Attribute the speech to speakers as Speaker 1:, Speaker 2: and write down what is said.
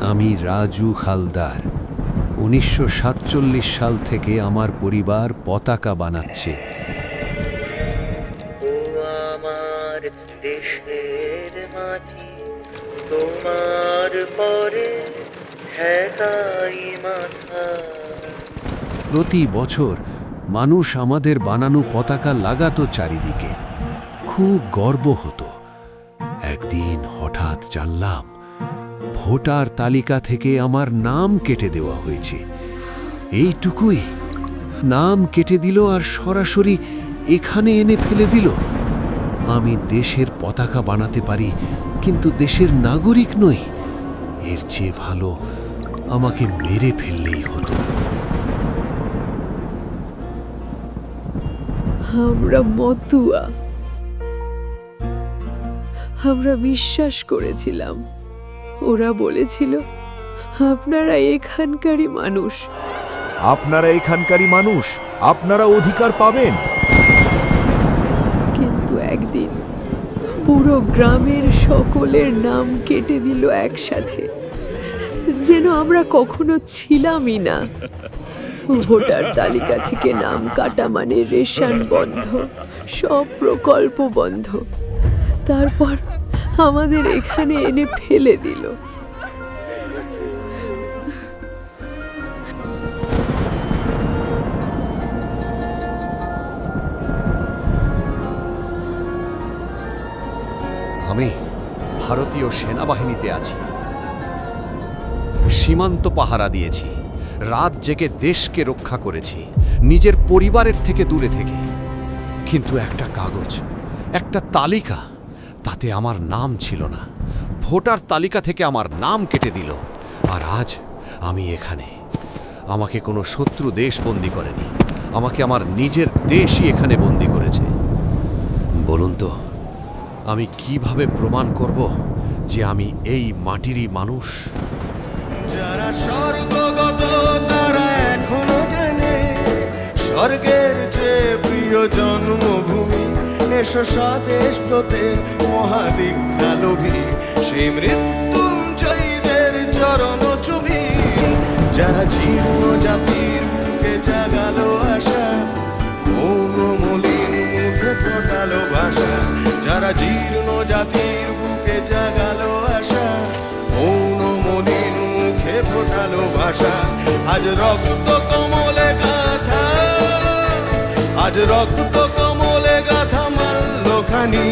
Speaker 1: আমি রাজু হালদার। 1947 সাল থেকে আমার পরিবার পতাকা বানাচ্ছে।
Speaker 2: ও আমার দেশের মাটি, তোমার পরে ঠেকাই মাথা।
Speaker 1: প্রতি বছর মানুষ আমাদের বানানো পতাকা লাগাতো চারিদিকে। খুব গর্ব হতো। একদিন হঠাৎ জানলাম ভোটার তালিকা থেকে আমার নাম কেটে দেওয়া হয়েছে। এইটুকুই, নাম কেটে দিল আর সরাসরি এখানে এনে ফেলে দিল। আমি দেশের পতাকা বানাতে পারি, কিন্তু দেশের নাগরিক নই। এর চেয়ে ভালো আমাকে মেরে ফেললেই হতো।
Speaker 3: আমরা মতুয়া। আমরা বিশ্বাস করেছিলাম। ওরা বলেছিল আপনারা এখানকারই মানুষ।
Speaker 4: আপনারা এখানকারই মানুষ, আপনারা অধিকার পাবেন।
Speaker 3: কিন্তু একদিন পুরো গ্রামের সকলের নাম কেটে দিল একসাথে, যেন আমরা কখনো ছিলামই না। ভোটার তালিকা থেকে নাম কাটা মানে রেশন বন্ধ, সব প্রকল্প বন্ধ। তারপর আমাদের এখানে এনে ফেলে দিল।
Speaker 5: আমি ভারতীয় সেনাবাহিনীতে আছি। সীমান্ত পাহারা দিয়েছি, রাত জেগে দেশকে রক্ষা করেছি, নিজের পরিবারের থেকে দূরে থেকে। কিন্তু একটা কাগজ, একটা তালিকা, তাতে আমার নাম ছিল না। ভোটার তালিকা থেকে আমার নাম কেটে দিল। আর আজ আমি এখানে। আমাকে কোনো শত্রু দেশ বন্দী করেনি, আমাকে আমার নিজের দেশই এখানে বন্দী করেছে। বলুন তো, আমি কিভাবে প্রমাণ করব যে আমি এই মাটিরই মানুষ?
Speaker 6: যারা স্বর্গগত তারা এখনো জানে স্বর্গের চেয়ে প্রিয় জন্মভূমি। এসো স্বদেশ ব্রতে মহাদীক্ষা লোভী, সেই মৃত্যুঞ্জয়ীদের চরণ চুমি। যারা জীর্ণ জাতির বুকে জাগালো আশা, মৌনমলিন মুখে ফোটালো ভাষা। যারা জীর্ণ জাতির বুকে জাগালো আশা, মৌনমলিন মুখে ফোটালো ভাষা। আজ রক্ত কমলে গাথা, আজ রক্ত কমলে গাথা মাল্যখানি।